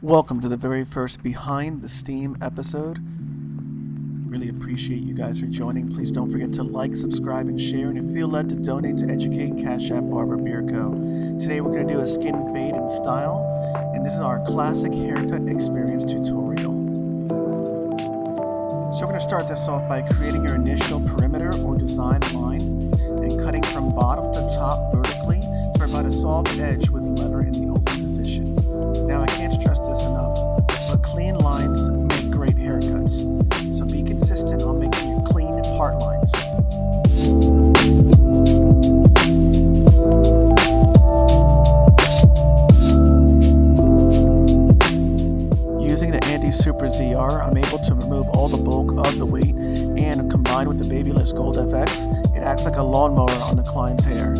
Welcome to the very first Behind the Steam episode. Really appreciate you guys for joining. Please don't forget to like, subscribe, and share. And if you feel led to donate to educate, CashApp BARBERBEARDCO. Today we're going to do a skin fade in style, and this is our classic haircut experience tutorial. So we're going to start this off by creating your initial perimeter or design line and cutting from bottom to top vertically to provide a soft edge with lever in the open position. Now I can't stress this enough, but clean lines make great haircuts. So be consistent on making your clean part lines. Using the Andis Supra ZR, I'm able to remove all the bulk of the weight, and combined with the Babyliss Gold FX, it acts like a lawnmower on the client's hair.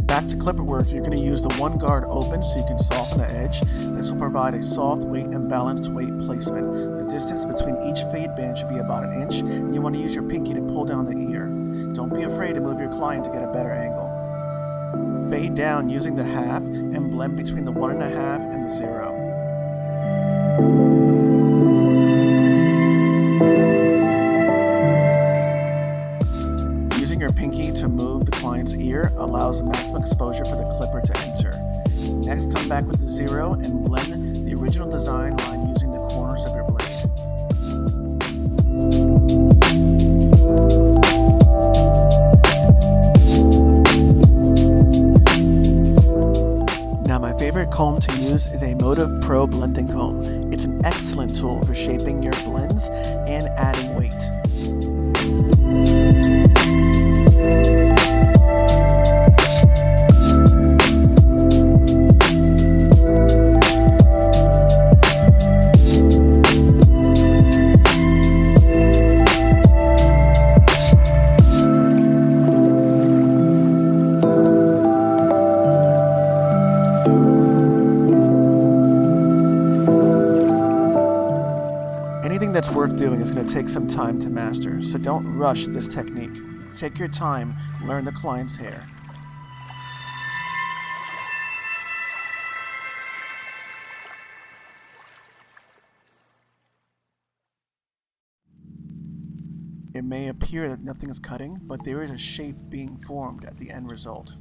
Back to clipper work, you're going to use the one guard open so you can soften the edge. This will provide a soft weight and balanced weight placement. The distance between each fade band should be about an inch, and you want to use your pinky to pull down the ear. Don't be afraid to move your client to get a better angle. Fade down using the half and blend between the 1.5 and the 0. Using your pinky to move the client's ear allows maximum exposure for the clipper to enter. Next, come back with the 0 and blend the original design line using the corners of your blade. Now my favorite comb to use is a Motiv-Pro blending comb. It's an excellent tool for shaping your blends and adding weight. Anything that's worth doing is going to take some time to master, so don't rush this technique. Take your time, learn the client's hair. It may appear that nothing is cutting, but there is a shape being formed at the end result.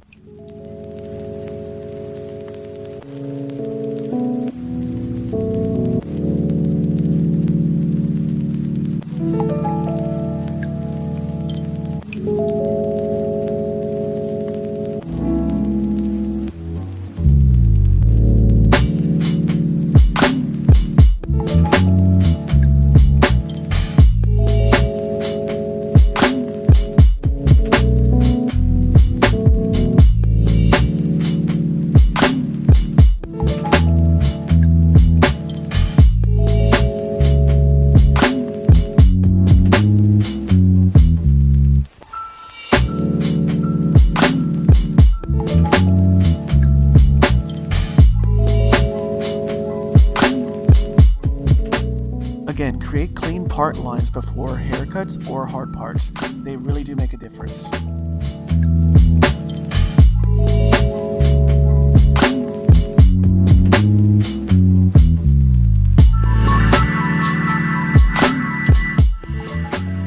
Again, create clean part lines before haircuts or hard parts. They really do make a difference.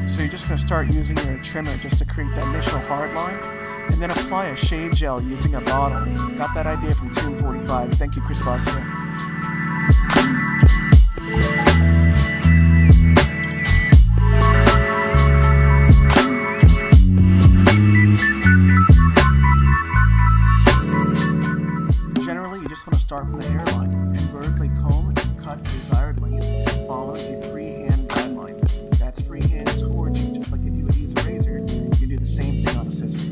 So you're just going to start using your trimmer just to create that initial hard line, and then apply a shade gel using a bottle. Got that idea from Tune 45. Thank you, Chris Vasco. Start from the hairline and vertically comb and cut the desired length, following a freehand guideline. That's freehand towards you, just like if you would use a razor, you can do the same thing on a scissor.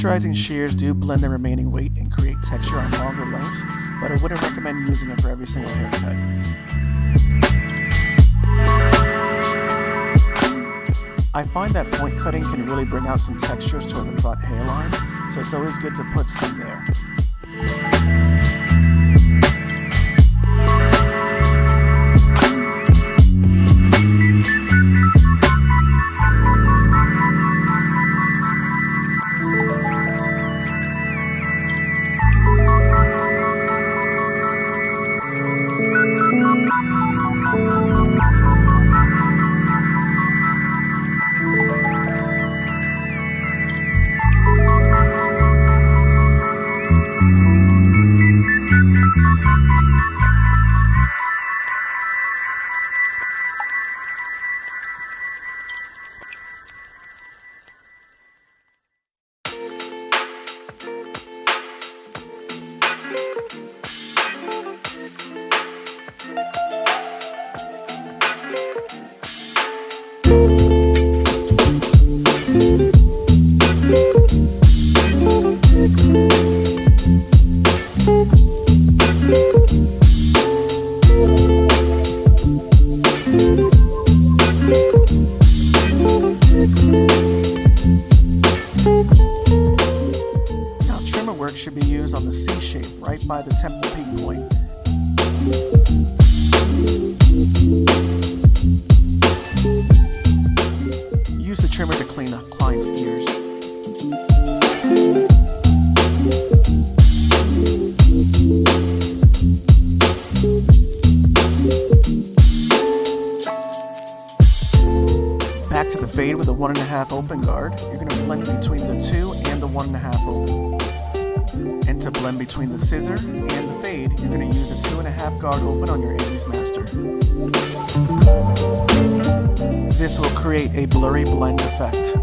Texturizing shears do blend the remaining weight and create texture on longer lengths, but I wouldn't recommend using it for every single haircut. I find that point cutting can really bring out some textures toward the front hairline, so it's always good to put some there. Should be used on the C shape right by the temple peak point. Use the trimmer to clean the client's ears. Back to the fade with a 1.5 open guard. You're going to blend between the 2 and the 1.5 open. And to blend between the scissor and the fade, you're going to use a 2.5 guard open on your Andis Master. This will create a blurry blend effect.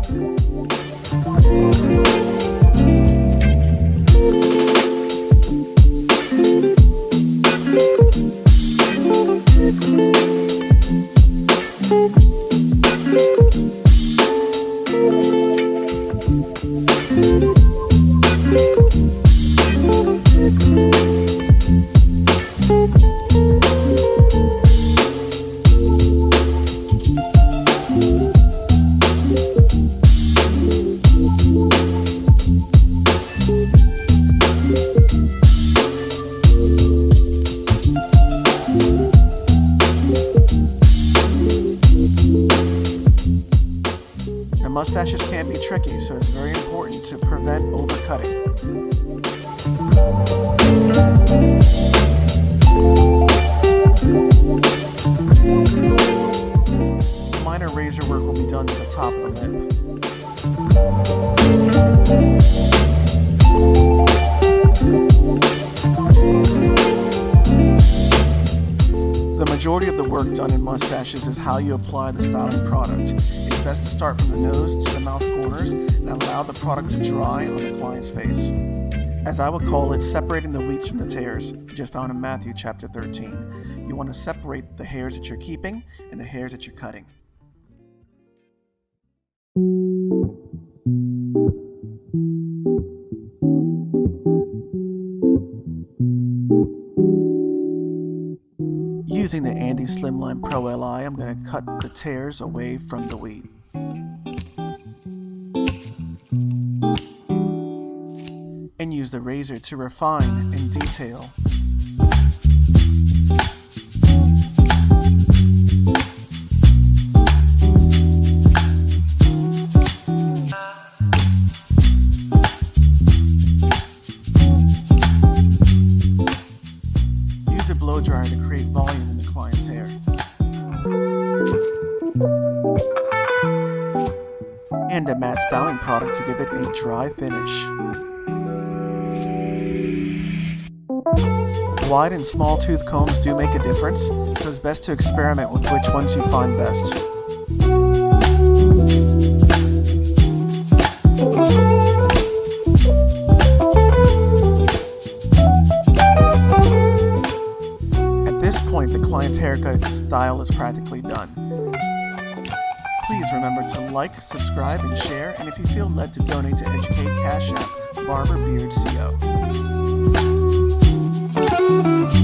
Mustaches can be tricky, so it's very important to prevent overcutting. Minor razor work will be done to the top of the lip. The majority of the work done in mustaches is how you apply the styling product. It's best to start from the nose to the mouth corners and allow the product to dry on the client's face. As I would call it, separating the wheats from the tares, which is found in Matthew chapter 13. You want to separate the hairs that you're keeping and the hairs that you're cutting. Using the Andis Slimline Pro Li, I'm going to cut the tears away from the wheat. And use the razor to refine and detail. Use a blow dryer to create volume in the client's hair. And a matte styling product to give it a dry finish. Wide and small tooth combs do make a difference, so it's best to experiment with which ones you find best. At this point, the client's haircut style is practically done. Please Please remember to like, subscribe, and share, and if you feel led to donate to educate, CashApp BARBERBEARDCO.